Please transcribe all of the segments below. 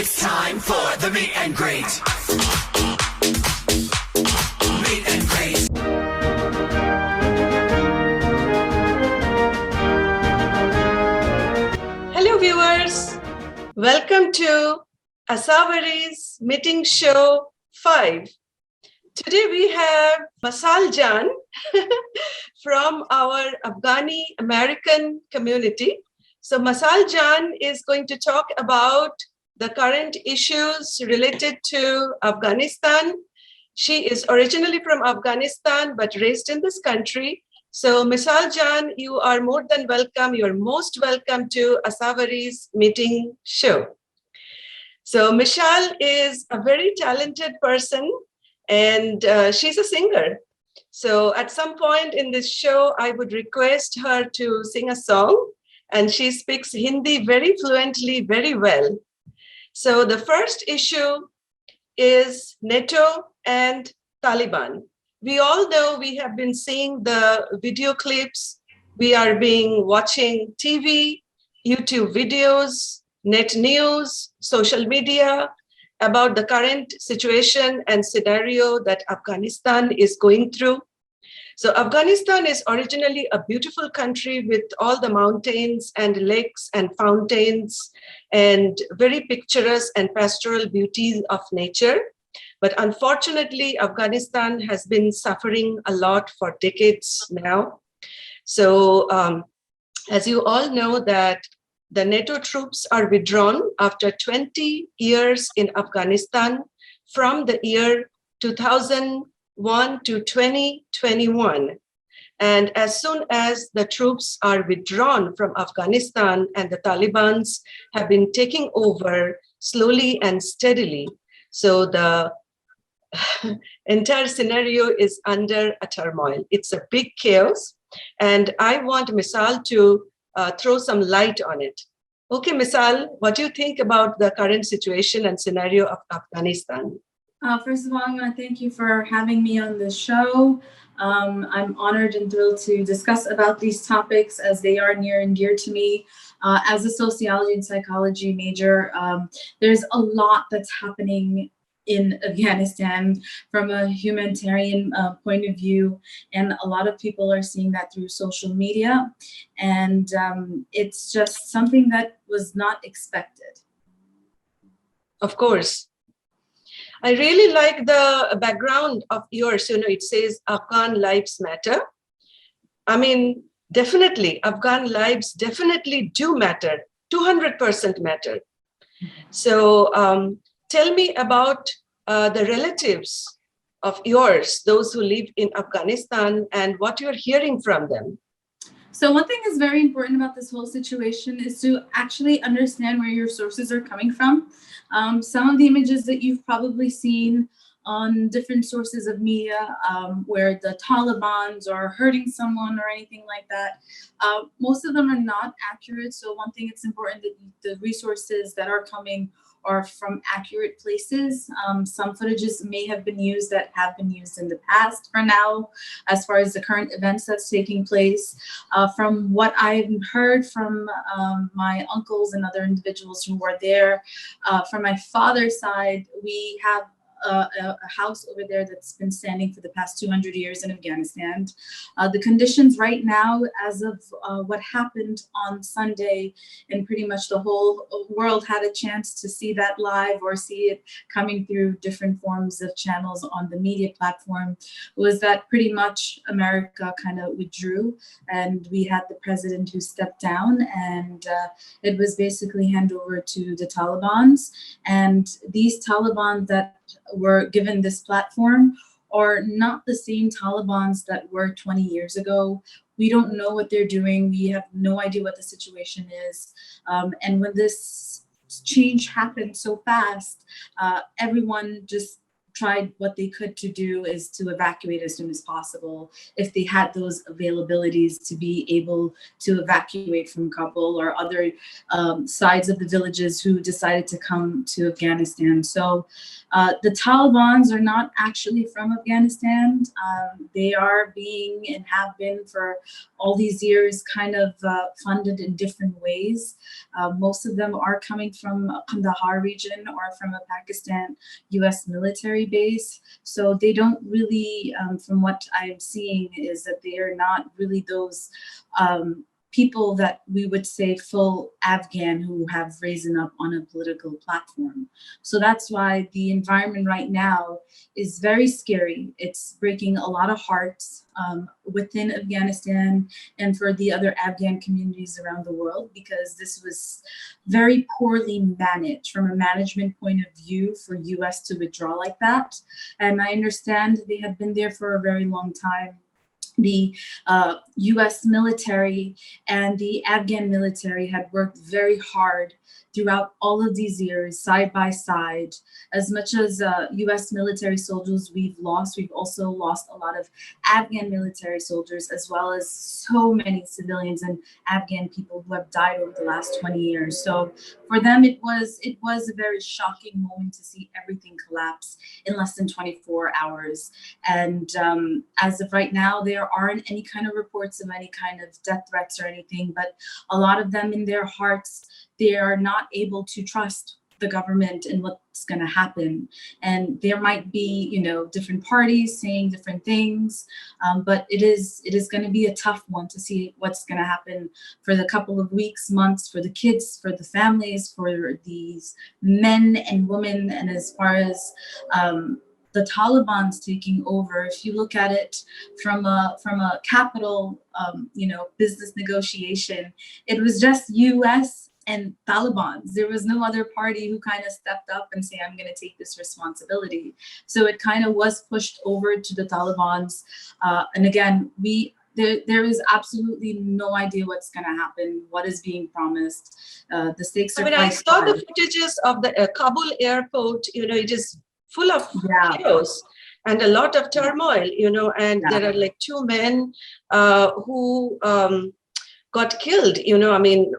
It's time for the meet and greet. Meet and greet. Hello viewers, welcome to Asavaris Meeting Show 5. Today we have Mashal Jan from our Afghani American community. So Mashal Jan is going to talk about the current issues related to Afghanistan. She is originally from Afghanistan but raised in this country. So Mashal Jan, you are more than welcome. You are most welcome to Asavaris Meeting Show. So Mashal is a very talented person and she's a singer. So at some point in this show, I would request her to sing a song, and she speaks Hindi very fluently, very well. So the first issue is NATO and Taliban. We all know, we have been seeing the video clips. We are watching TV, YouTube videos, net news, social media about the current situation and scenario that Afghanistan is going through. So Afghanistan is originally a beautiful country with all the mountains and lakes and fountains and very picturesque and pastoral beauties of nature. But unfortunately, Afghanistan has been suffering a lot for decades now. So as you all know, that the NATO troops are withdrawn after 20 years in Afghanistan from the year 2001 to 2021. And as soon as the troops are withdrawn from Afghanistan and the Talibans have been taking over slowly and steadily, so the entire scenario is under a turmoil. It's a big chaos. And I want Mashal to throw some light on it. Okay, Mashal, what do you think about the current situation and scenario of Afghanistan? First of all, I want to thank you for having me on this show. I'm honored and thrilled to discuss about these topics as they are near and dear to me. As a sociology and psychology major, there's a lot that's happening in Afghanistan from a humanitarian point of view, and a lot of people are seeing that through social media, and it's just something that was not expected. Of course. I really like the background of yours. It says Afghan lives matter. I mean, definitely, Afghan lives definitely do matter, 200% matter. So tell me about the relatives of yours, those who live in Afghanistan, and what you're hearing from them. So one thing that's very important about this whole situation is to actually understand where your sources are coming from. Some of the images that you've probably seen on different sources of media where the Talibans are hurting someone or anything like that, most of them are not accurate. So one thing it's important that the resources that are coming are from accurate places. Some footages may have been used that have been used in the past for now, as far as the current events that's taking place. From what I've heard from my uncles and other individuals who were there, from my father's side, we have a house over there that's been standing for the past 200 years in Afghanistan. The conditions right now, as of what happened on Sunday, and pretty much the whole world had a chance to see that live or see it coming through different forms of channels on the media platform, was that pretty much America kind of withdrew, and we had the president who stepped down, and it was basically handed over to the Talibans. And these Taliban that were given this platform are not the same Talibans that were 20 years ago. We don't know what they're doing. We have no idea what the situation is. And when this change happened so fast, everyone just tried what they could to do is to evacuate as soon as possible if they had those availabilities to be able to evacuate from Kabul or other sides of the villages who decided to come to Afghanistan. So the Talibans are not actually from Afghanistan. They are being and have been for all these years kind of funded in different ways. Most of them are coming from Kandahar region or from a Pakistan US military base. So they don't really, from what I'm seeing, is that they are not really those people that we would say full Afghan who have risen up on a political platform. So that's why the environment right now is very scary. It's breaking a lot of hearts within Afghanistan and for the other Afghan communities around the world, because this was very poorly managed from a management point of view for US to withdraw like that. And I understand they had been there for a very long time. The US military and the Afghan military had worked very hard throughout all of these years, side by side. As much as US military soldiers we've also lost a lot of Afghan military soldiers, as well as so many civilians and Afghan people who have died over the last 20 years. So for them, it was a very shocking moment to see everything collapse in less than 24 hours. And as of right now, there aren't any kind of reports of any kind of death threats or anything, but a lot of them in their hearts, they are not able to trust the government and what's going to happen. And there might be, different parties saying different things, but it is going to be a tough one to see what's going to happen for the couple of weeks, months, for the kids, for the families, for these men and women. And as far as the Taliban's taking over, if you look at it from a capital, business negotiation, it was just U.S. and Talibans. There was no other party who kind of stepped up and say, I'm going to take this responsibility. So it kind of was pushed over to the Talibans. And again, there is absolutely no idea what's going to happen, what is being promised. The stakes are I saw the footages of the Kabul airport, it is full of chaos and a lot of turmoil, and there are like two men who got killed,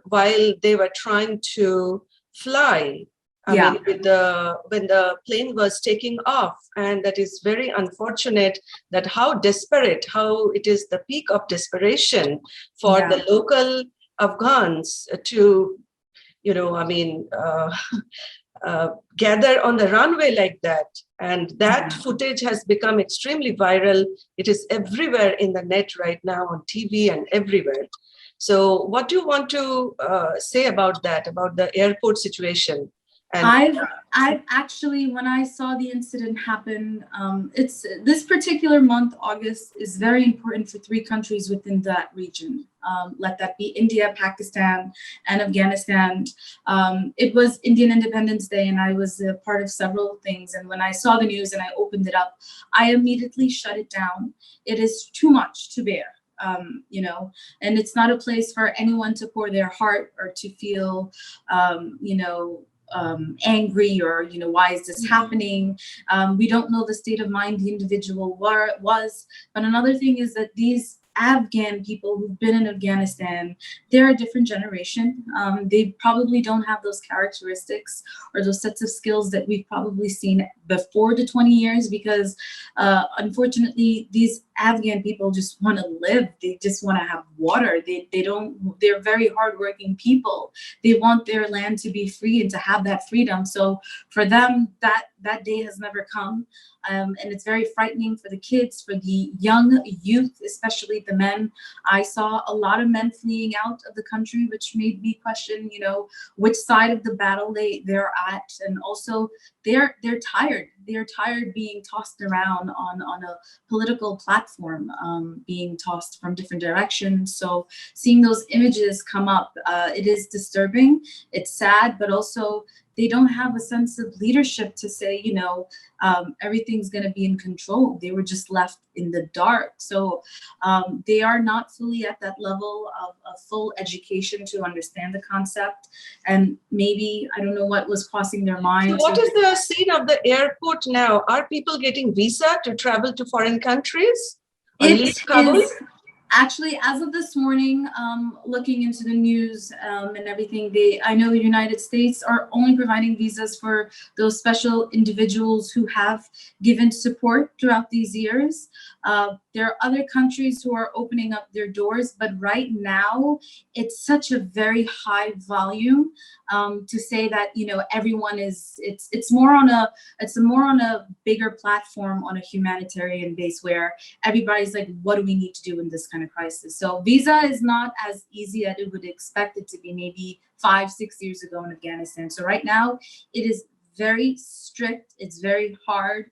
while they were trying to fly. When the plane was taking off. And that is very unfortunate that how it is the peak of desperation for the local Afghans to, gather on the runway like that. And that footage has become extremely viral. It is everywhere in the net right now, on TV and everywhere. So what do you want to say about that, about the airport situation? And I've actually, when I saw the incident happen, it's this particular month, August, is very important for three countries within that region. Let that be India, Pakistan, and Afghanistan. It was Indian Independence Day, and I was a part of several things. And when I saw the news and I opened it up, I immediately shut it down. It is too much to bear. And it's not a place for anyone to pour their heart or to feel, angry or, why is this happening? We don't know the state of mind the individual was. But another thing is that these Afghan people who've been in Afghanistan, they're a different generation. They probably don't have those characteristics or those sets of skills that we've probably seen before the 20 years, because unfortunately, these Afghan people just want to live. They just want to have water. They're very hardworking people. They want their land to be free and to have that freedom. So for them, that day has never come. And it's very frightening for the kids, for the young youth, especially the men. I saw a lot of men fleeing out of the country, which made me question, which side of the battle they're at. And also they're tired. They're tired being tossed around on a political platform, being tossed from different directions. So seeing those images come up, it is disturbing. It's sad, but also they don't have a sense of leadership to say, everything's going to be in control. They were just left in the dark. So they are not fully at that level of full education to understand the concept. And maybe, I don't know what was crossing their mind. So what is the scene of the airport now? Are people getting visa to travel to foreign countries? Or leave Kabul? Is actually, as of this morning, looking into the news and everything, I know the United States are only providing visas for those special individuals who have given support throughout these years. There are other countries who are opening up their doors, but right now it's such a very high volume to say that everyone is. It's more on a bigger platform on a humanitarian base where everybody's like, what do we need to do in this kind of crisis? So visa is not as easy as it would expect it to be maybe 5-6 years ago in Afghanistan. So right now it is very strict. It's very hard.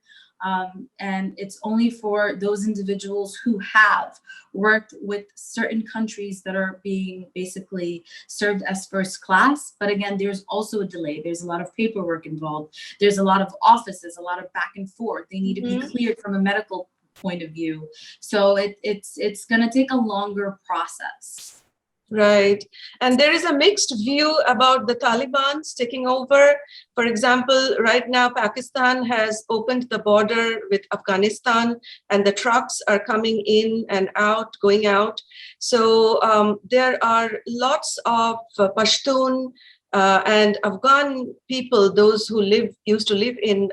And it's only for those individuals who have worked with certain countries that are being basically served as first class. But again, there's also a delay. There's a lot of paperwork involved. There's a lot of offices, a lot of back and forth. They need to be cleared from a medical point of view. So it's going to take a longer process. Right. And there is a mixed view about the Talibans taking over. For example, right now, Pakistan has opened the border with Afghanistan and the trucks are coming in and out, going out. So there are lots of Pashtun and Afghan people, those who used to live in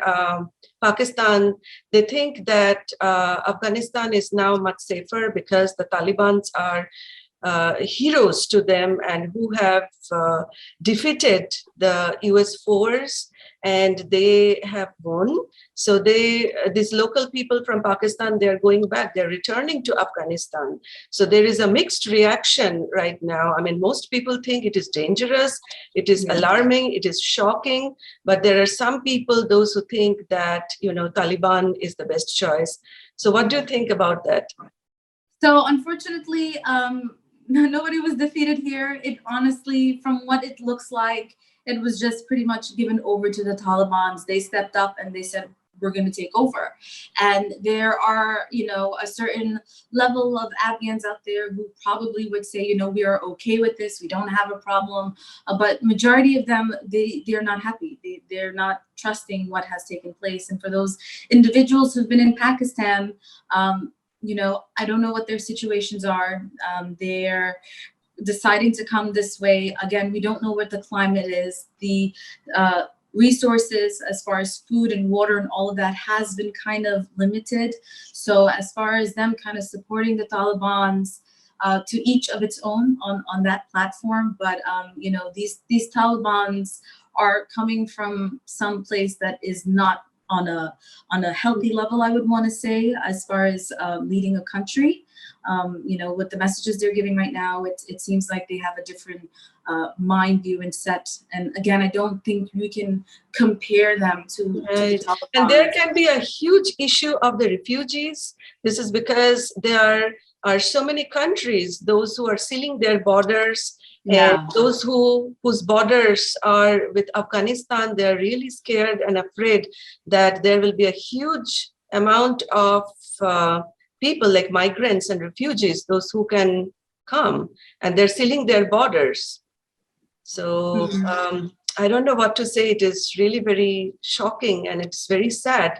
Pakistan. They think that Afghanistan is now much safer because the Talibans are heroes to them and who have defeated the US force and they have won. So these local people from Pakistan, they're going back, they're returning to Afghanistan. So there is a mixed reaction right now. I mean, most people think it is dangerous, it is alarming, it is shocking, but there are some people, those who think that, Taliban is the best choice. So what do you think about that? So unfortunately, nobody was defeated here. It honestly, from what it looks like, it was just pretty much given over to the Talibans. They stepped up and they said, we're going to take over. And there are, a certain level of Afghans out there who probably would say, we are okay with this. We don't have a problem. But majority of them, they're not happy. They're not trusting what has taken place. And for those individuals who've been in Pakistan, I don't know what their situations are. They're deciding to come this way. Again, we don't know what the climate is. The resources as far as food and water and all of that has been kind of limited. So as far as them kind of supporting the Talibans, to each of its own on that platform. But, these Talibans are coming from some place that is not on a healthy level, I would want to say, as far as leading a country. With the messages they're giving right now, it seems like they have a different mind view and set. And again, I don't think we can compare them to the Taliban. And there can be a huge issue of the refugees. This is because there are so many countries, those who are sealing their borders. Yeah. And those whose borders are with Afghanistan, they're really scared and afraid that there will be a huge amount of people like migrants and refugees, those who can come, and they're sealing their borders. So I don't know what to say. It is really very shocking and it's very sad.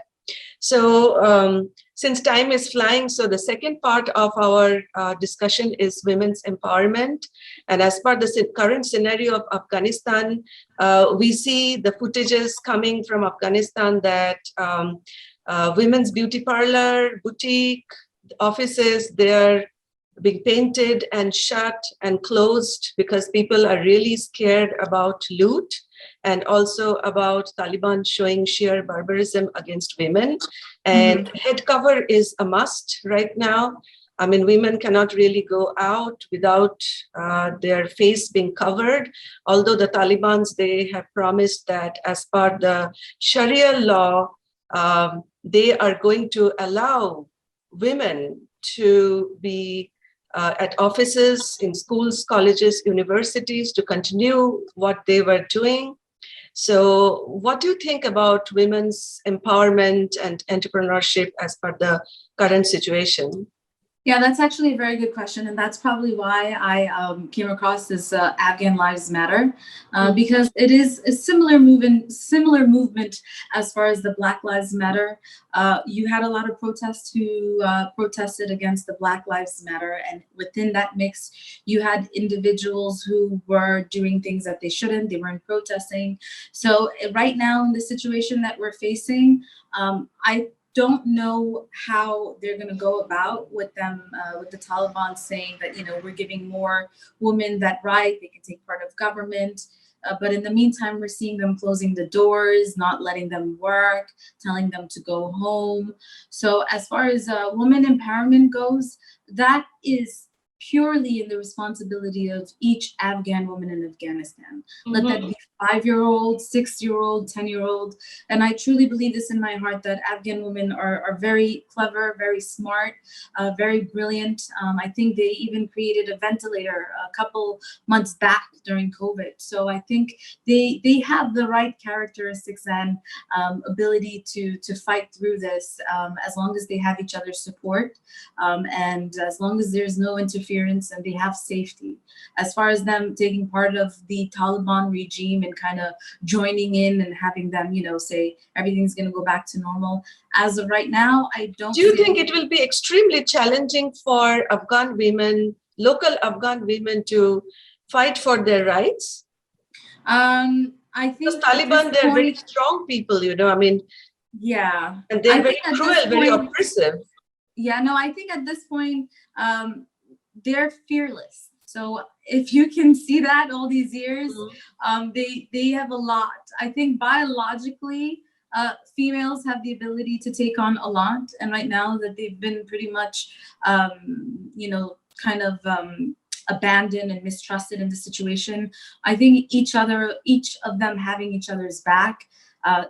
So since time is flying, so the second part of our discussion is women's empowerment. And as per the current scenario of Afghanistan, we see the footages coming from Afghanistan that women's beauty parlor, boutique, offices, they're being painted and shut and closed because people are really scared about loot and also about Taliban showing sheer barbarism against women. And head cover is a must right now. I mean, women cannot really go out without their face being covered. Although the Talibans, they have promised that as per the Sharia law, they are going to allow women to be at offices, in schools, colleges, universities, to continue what they were doing. So what do you think about women's empowerment and entrepreneurship as per the current situation? Yeah, that's actually a very good question, and that's probably why I came across this Afghan Lives Matter, because it is a similar movement as far as the Black Lives Matter. You had a lot of protests who protested against the Black Lives Matter, and within that mix, you had individuals who were doing things that they shouldn't. They weren't protesting. So right now, in the situation that we're facing, I don't know how they're going to go about with them, with the Taliban saying that, we're giving more women that right, they can take part of government. But in the meantime, we're seeing them closing the doors, not letting them work, telling them to go home. So as far as women empowerment goes, that is purely in the responsibility of each Afghan woman in Afghanistan. Let that be 5-year-old, 6-year-old, 10-year-old. And I truly believe this in my heart that Afghan women are very clever, very smart, very brilliant. I think they even created a ventilator a couple months back during COVID. So I think they have the right characteristics and ability to fight through this, as long as they have each other's support, and as long as there's no interference and they have safety. As far as them taking part of the Taliban regime and kind of joining in and having them, say everything's going to go back to normal. As of right now, I don't. Do you think it will be extremely challenging for Afghan women, local Afghan women, to fight for their rights? I think because Taliban, they're very strong people, Yeah. And they're very cruel, very oppressive. Yeah, no, I think at this point, they're fearless. So if you can see that all these years, they have a lot. I think biologically, females have the ability to take on a lot. And right now that they've been pretty much, abandoned and mistrusted in the situation, I think each of them having each other's back, I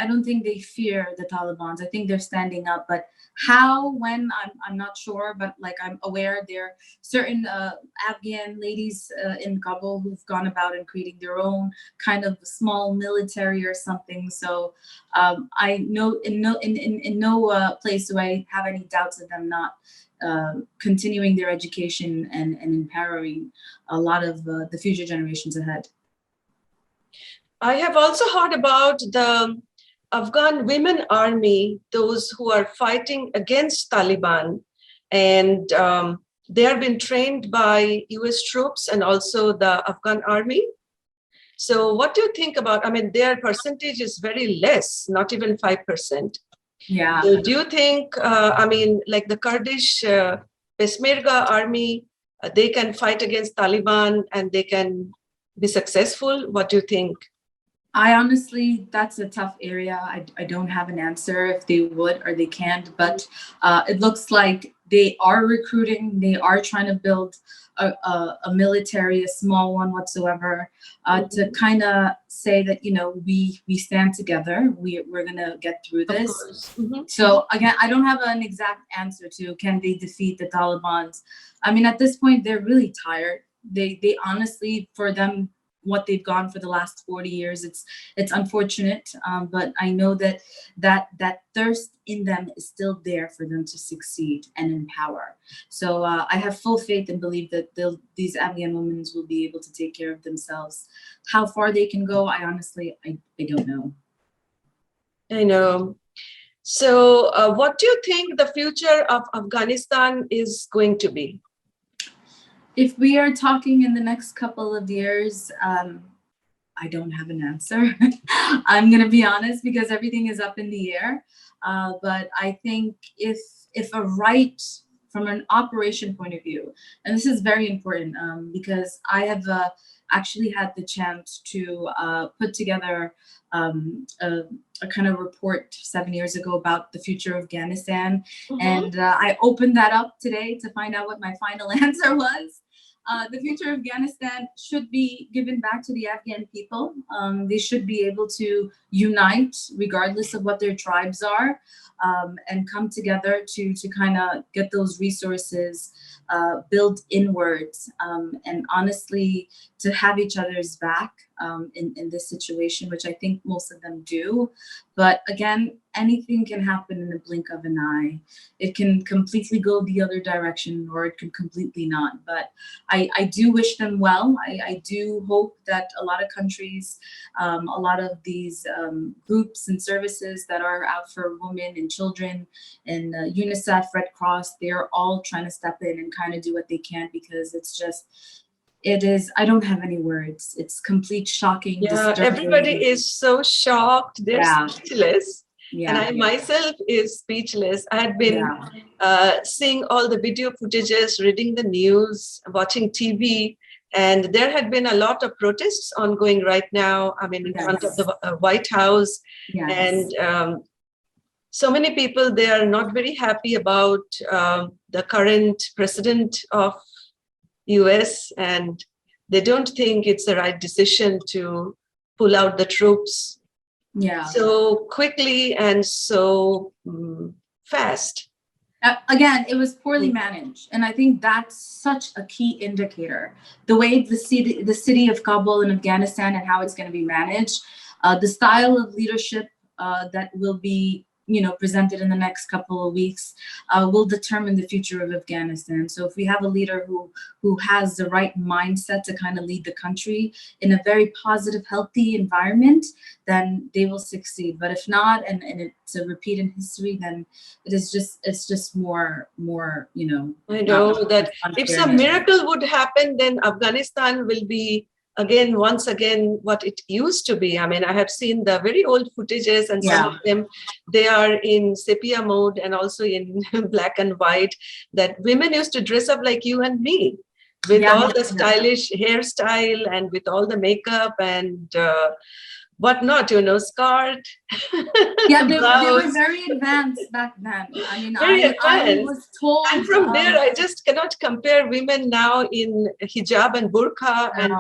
don't think they fear the Talibans. I think they're standing up, but how, when, I'm not sure, but I'm aware there are certain Afghan ladies in Kabul who've gone about and creating their own kind of small military or something. So I know in no place do I have any doubts of them not continuing their education and empowering a lot of the future generations ahead. I have also heard about the Afghan women army, those who are fighting against Taliban, and they have been trained by US troops and also the Afghan army. So what do you think about, their percentage is very less, not even 5%. Yeah. So do you think, like the Kurdish Peshmerga army, they can fight against Taliban and they can be successful? What do you think? I honestly, that's a tough area. I don't have an answer if they would or they can't, but it looks like they are recruiting. They are trying to build a military, a small one whatsoever, to kind of say that, we stand together. We're going to get through this. So again, I don't have an exact answer to, can they defeat the Talibans? At this point, they're really tired. They honestly, for them, what they've gone for the last 40 years, it's unfortunate, but I know that thirst in them is still there for them to succeed and empower. So I have full faith and believe that these Afghan women will be able to take care of themselves. How far they can go, I honestly don't know. I know. So what do you think the future of Afghanistan is going to be? If we are talking in the next couple of years, I don't have an answer. I'm going to be honest, because everything is up in the air. But I think if from an operation point of view, and this is very important, because I have actually had the chance to put together a kind of report 7 years ago about the future of Afghanistan. And I opened that up today to find out what my final answer was. The future of Afghanistan should be given back to the Afghan people. They should be able to unite regardless of what their tribes are, and come together to kind of get those resources built inwards, and honestly to have each other's back. in this situation, which I think most of them do. But again, anything can happen in the blink of an eye. It can completely go the other direction, or it could completely not. But I do wish them well. I do hope that a lot of countries, a lot of these groups and services that are out for women and children, and UNICEF, Red Cross, they're all trying to step in and kind of do what they can, because it's just, it is, I don't have any words. It's complete shocking. Yeah, disturbing. everybody is so shocked. They're Yeah. speechless. Yeah. And I myself is speechless. I had been Yeah. seeing all the video footages, reading the news, watching TV, and there had been a lot of protests ongoing right now. I mean, in front of the White House. Yes. And so many people, they are not very happy about the current president of US, and they don't think it's the right decision to pull out the troops so quickly and so fast. Again, it was poorly managed, and I think that's such a key indicator. The way the city of Kabul in Afghanistan and how it's going to be managed, the style of leadership that will be presented in the next couple of weeks will determine the future of Afghanistan. So if we have a leader who has the right mindset to kind of lead the country in a very positive, healthy environment, then they will succeed. But if not, and it's a repeat in history, then it's just more I know that if some miracle would happen, then Afghanistan will be once again what it used to be. I mean, I have seen the very old footages, and some of them, they are in sepia mode and also in black and white, that women used to dress up like you and me, with all the stylish hairstyle and with all the makeup and whatnot, skirt. Yeah, they were very advanced back then. I mean, I was told. And from there, I just cannot compare women now in hijab and burqa and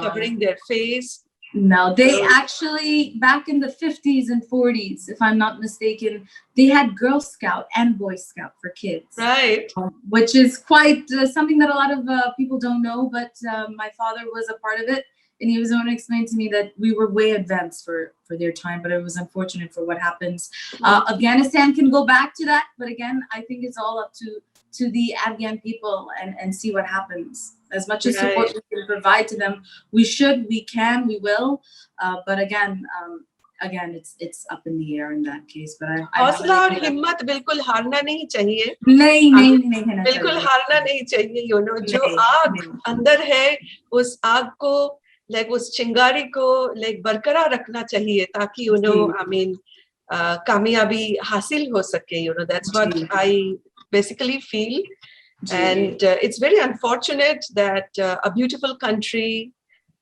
covering their face. No, they actually, back in the 50s and 40s, if I'm not mistaken, they had Girl Scout and Boy Scout for kids. Right. Which is quite something that a lot of people don't know, but my father was a part of it. And he was going to explain to me that we were way advanced for their time, but it was unfortunate for what happens. Afghanistan can go back to that, but again, I think it's all up to the Afghan people and see what happens. As much as support we can provide to them, we should, we can, we will. But again, it's up in the air in that case. But हौसला और हिम्मत बिल्कुल हारना नहीं चाहिए. नहीं बिल्कुल हारना नहीं चाहिए. जो आग अंदर है, उस आग को, उस चिंगारी को बरकरार रखना चाहिए, ताकि I mean कामयाबी हासिल हो सके. That's what I basically feel. And it's very unfortunate that a beautiful country,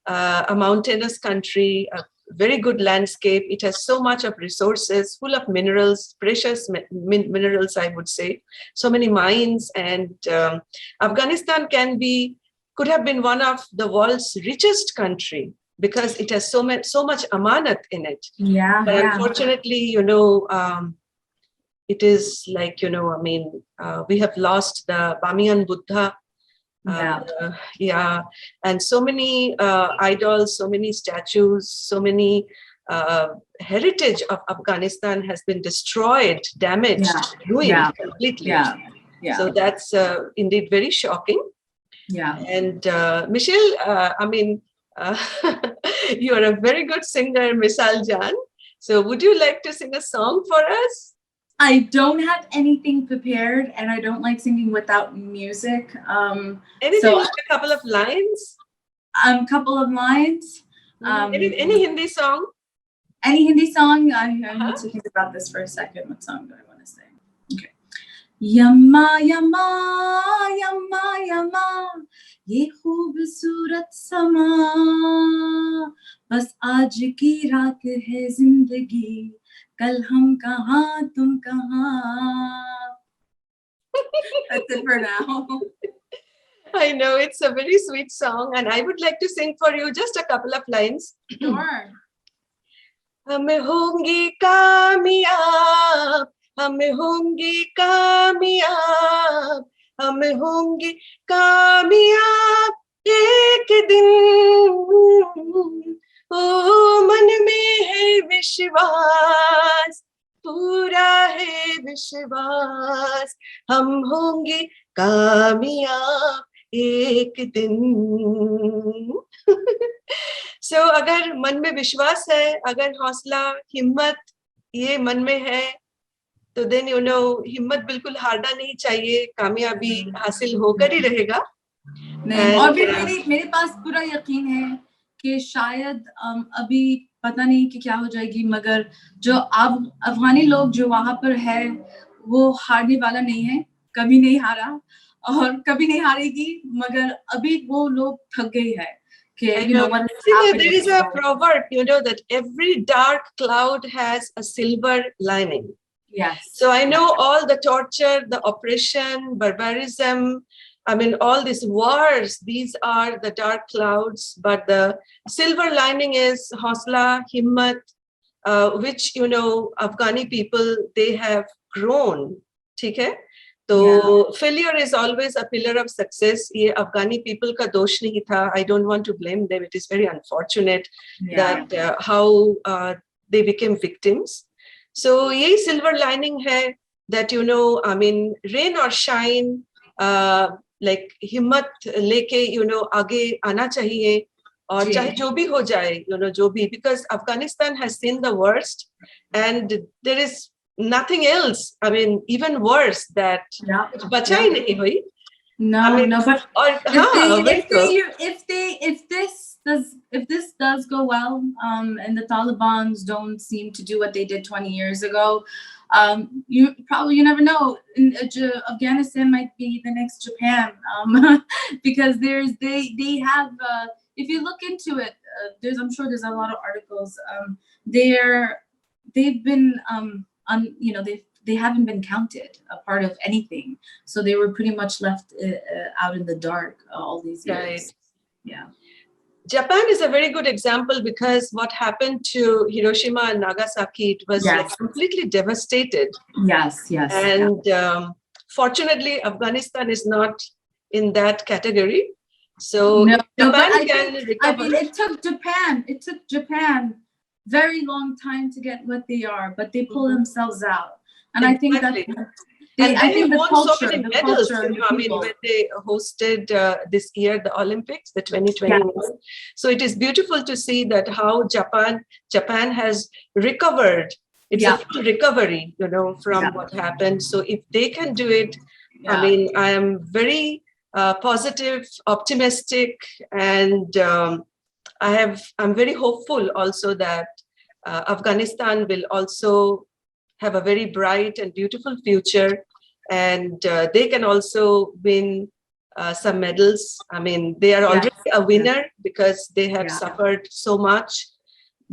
a mountainous country, a very good landscape, it has so much of resources, full of minerals, precious minerals, I would say, so many mines, and Afghanistan could have been one of the world's richest country, because it has so much amanat in it. But unfortunately, it is I mean, we have lost the Bamiyan Buddha. And so many idols, so many statues, so many heritage of Afghanistan has been destroyed, damaged, ruined completely. So that's indeed very shocking. And Michelle, I mean, you are a very good singer, Mashal Jan. So would you like to sing a song for us? I don't have anything prepared, and I don't like singing without music. Anything, like a couple of lines? Couple of lines. Any Hindi song? Any Hindi song? I need to think about this for a second. What song do I want to sing? Okay. Yamma, yamma, yamma, yamma, ye khoobsurat sama, bas aaj ki raat hai zindagi, kal hum kahan, tum kahan. That's it for now. I know, it's a very sweet song, and I would like to sing for you just a couple of lines. Sure. हम होंगे कामयाब, हम होंगे कामयाब, हम होंगे कामयाब एक दिन, ओ मन में है विश्वास, पूरा है विश्वास, हम होंगे कामयाब एक दिन. So अगर मन में विश्वास है, अगर हौसला हिम्मत ये मन में है, तो देन हिम्मत बिल्कुल हारना नहीं चाहिए, कामयाबी हासिल होकर ही रहेगा. नहीं, और फिर मेरे पास पूरा यकीन है कि शायद अभी पता नहीं कि क्या हो जाएगी, मगर जो अफगानी लोग जो वहां पर है वो हारने वाला नहीं है, कभी नहीं हारा और कभी नहीं हारेगी, मगर अभी वो लोग थक गए हैं कि there is a proverb, that every dark cloud has a silver lining. Yes. So I know all the torture, the oppression, barbarism, I mean, all these wars, these are the dark clouds, but the silver lining is hosla, himmat, which, Afghani people, they have grown. Okay? So failure is always a pillar of success. Ye Afghani people ka dosh nahi tha. I don't want to blame them. It is very unfortunate that how they became victims. So ye silver lining hai that, I mean, rain or shine, like himmat leke, aage aana chahiye. Or chahe jo bhi ho jaye, jo bhi, because Afghanistan has seen the worst and there is nothing else. I mean, even worse that bacha hi nahi hui. No, I mean, no, but if this does go well, and the Talibans don't seem to do what they did 20 years ago, you never know. Afghanistan might be the next Japan, because they have. If you look into it, I'm sure there's a lot of articles. They've been they haven't been counted a part of anything, so they were pretty much left out in the dark all these years. Right. Yeah. Japan is a very good example because what happened to Hiroshima and Nagasaki, it was like completely devastated. Yes. And fortunately, Afghanistan is not in that category. So Japan can recover. I mean, it took Japan very long time to get what they are, but they pull themselves out. And I think that I think the culture, so many medals. I mean, when they hosted this year the Olympics, the 2021. So it is beautiful to see that how Japan has recovered. It's a full recovery, from what happened. So if they can do it, I mean, I am very positive, optimistic, and I'm very hopeful also that Afghanistan will also have a very bright and beautiful future, and they can also win some medals. I mean, they are already a winner because they have suffered so much.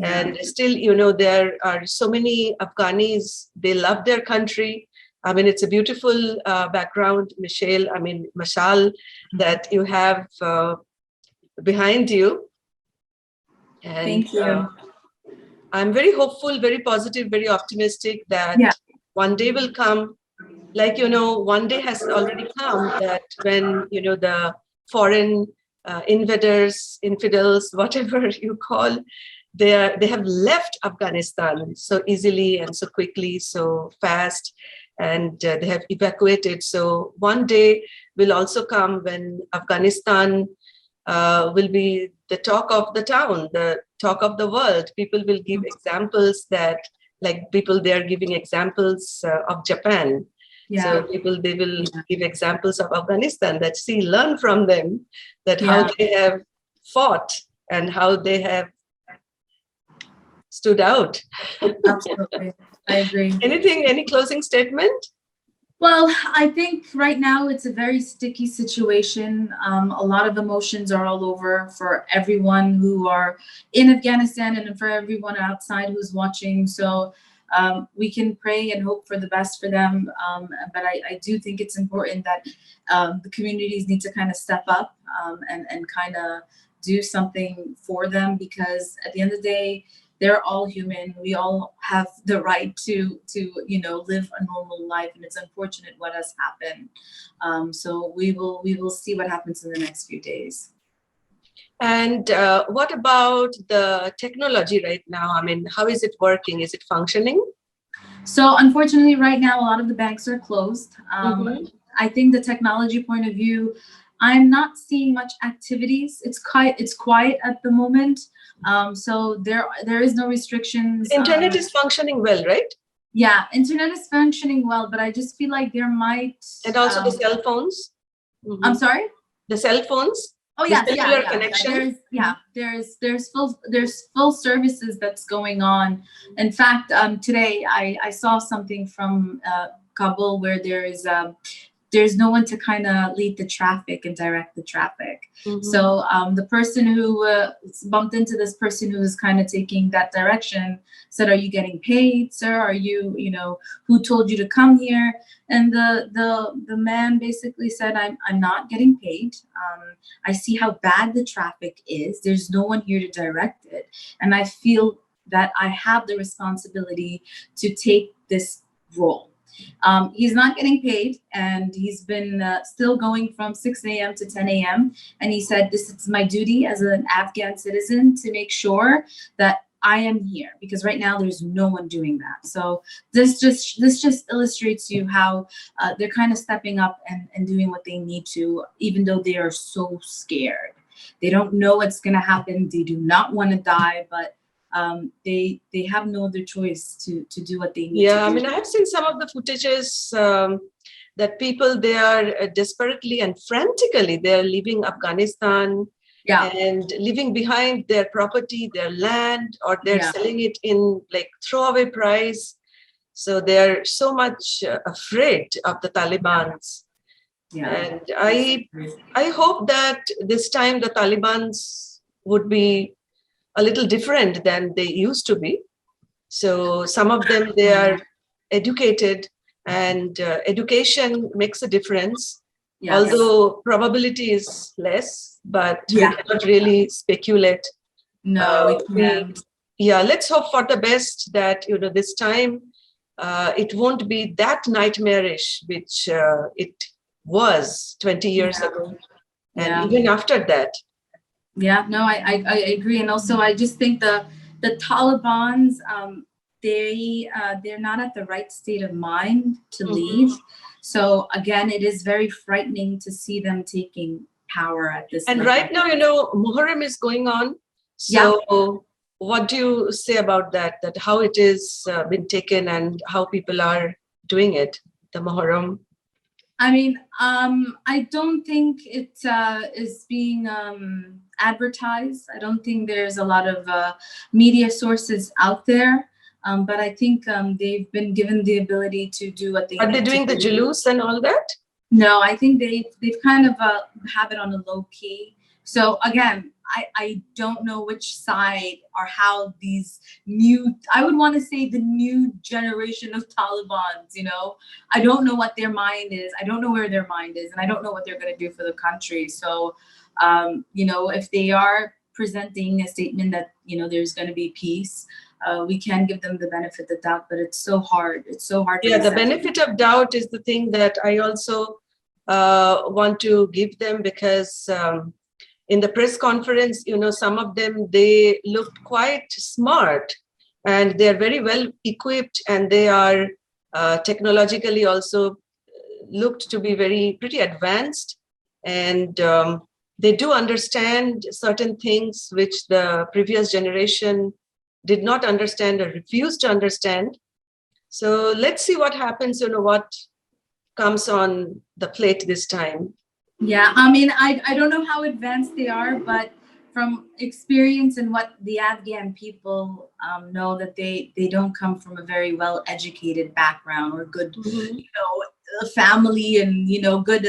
And still, there are so many Afghanis, they love their country. I mean, it's a beautiful background, Mashal, that you have behind you. And, thank you. I'm very hopeful, very positive, very optimistic that one day will come. Like, one day has already come that when, the foreign invaders, infidels, whatever you call, they have left Afghanistan so easily and so quickly, so fast, and they have evacuated. So one day will also come when Afghanistan will be the talk of the town, the talk of the world. People will give examples that, like people, they are giving examples of Japan. So people, they will give examples of Afghanistan that learn from them, that how they have fought and how they have stood out. Absolutely, I agree. Any closing statement? Well, I think right now it's a very sticky situation. A lot of emotions are all over for everyone who are in Afghanistan and for everyone outside who's watching. So we can pray and hope for the best for them. But I do think it's important that the communities need to kind of step up and kind of do something for them, because at the end of the day, they're all human. We all have the right to live a normal life, and it's unfortunate what has happened. So we will see what happens in the next few days. And what about the technology right now? I mean, how is it working? Is it functioning? So unfortunately, right now, a lot of the banks are closed. Mhm. I think the technology point of view, I'm not seeing much activities. It's quiet at the moment. So there is no restrictions. Internet is functioning well, right? Yeah, internet is functioning well, but I just feel like there might. And also the cell phones. Mhm. I'm sorry. The cell phones. Oh The yes, cellular yeah. connection. There's full services that's going on. In fact, today I saw something from Kabul where there's no one to kind of lead the traffic and direct the traffic. Mhm. So the person who bumped into this person who was kind of taking that direction said, "Are you getting paid, sir? Are you, who told you to come here?" And the man basically said, "I'm not getting paid. I see how bad the traffic is. There's no one here to direct it, and I feel that I have the responsibility to take this role." He's not getting paid, and he's been still going from 6 a.m. to 10 a.m. And he said, "This is my duty as an Afghan citizen to make sure that I am here, because right now there's no one doing that." So this just illustrates you how they're kind of stepping up and doing what they need to, even though they are so scared. They don't know what's going to happen. They do not want to die, but they have no other choice to do what they need to do. Yeah, I mean, I have seen some of the footages that people, they are desperately and frantically, they are leaving Afghanistan Yeah, and leaving behind their property, their land, or they're Yeah. selling it in like throwaway price. So they're so much afraid of the Talibans. yeah. And I hope that this time the Talibans would be a little different than they used to be. So some of them, they are educated, and education makes a difference. Yes. Although probability is less, but Yeah. we cannot really speculate. No, we We, can't. yeah, let's hope for the best that this time it won't be that nightmarish, which it was 20 years Yeah. ago, and Yeah. even after that. Yeah, no, I agree, and also I just think the Talibans, they're not at the right state of mind to Mhm. leave. So again, it is very frightening to see them taking power at this. And level. right now, Muharram is going on. So what do you say about that? That how it is been taken and how people are doing it, the Muharram? I mean, I don't think it is being advertised. I don't think there's a lot of media sources out there. But I think they've been given the ability to do what they Are they need doing to the do. julus and all that? No, I think they've kind of have it on a low key. So again, I don't know which side or how these I would want to say the new generation of Talibans, I don't know what their mind is. I don't know where their mind is, and I don't know what they're going to do for the country. So, if they are presenting a statement that, there's going to be peace, we can give them the benefit of the doubt, but it's so hard. It's so hard. Yeah, the benefit of doubt is the thing that I also want to give them, because in the press conference, some of them, they looked quite smart, and they're very well equipped, and they are technologically also looked to be pretty advanced, and they do understand certain things which the previous generation did not understand or refused to understand. So let's see what happens, what comes on the plate this time. Yeah, I mean, I don't know how advanced they are, but from experience and what the Afghan people know, that they don't come from a very well educated background or good, Mhm. family and good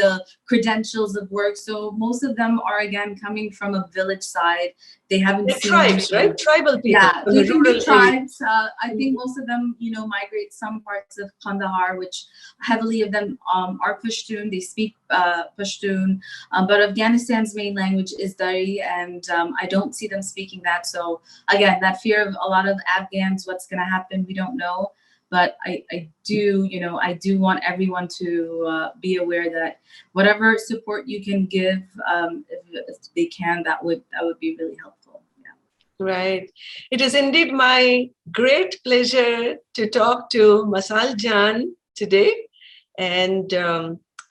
credentials of work. So most of them are again coming from a village side. They haven't They're seen tribes, right? Tribal people. Yeah, from they the can be rural tribes. I think most of them, migrate some parts of Kandahar, which heavily of them are Pashtun. They speak Pashtun, but Afghanistan's main language is Dari, and I don't see them speaking that. So again, that fear of a lot of Afghans, what's going to happen, we don't know. But I do want everyone to be aware that whatever support you can give, if they can, that would be really helpful. Yeah. Right. It is indeed my great pleasure to talk to Masal Jan today. And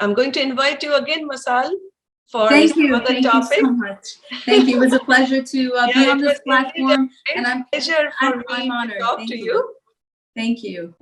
I'm going to invite you again, Masal, for some other Thank topic. you so much. Thank you. It was a pleasure to be on this platform, and I'm pleasure for me I'm honored. to talk Thank to you. you. Thank you.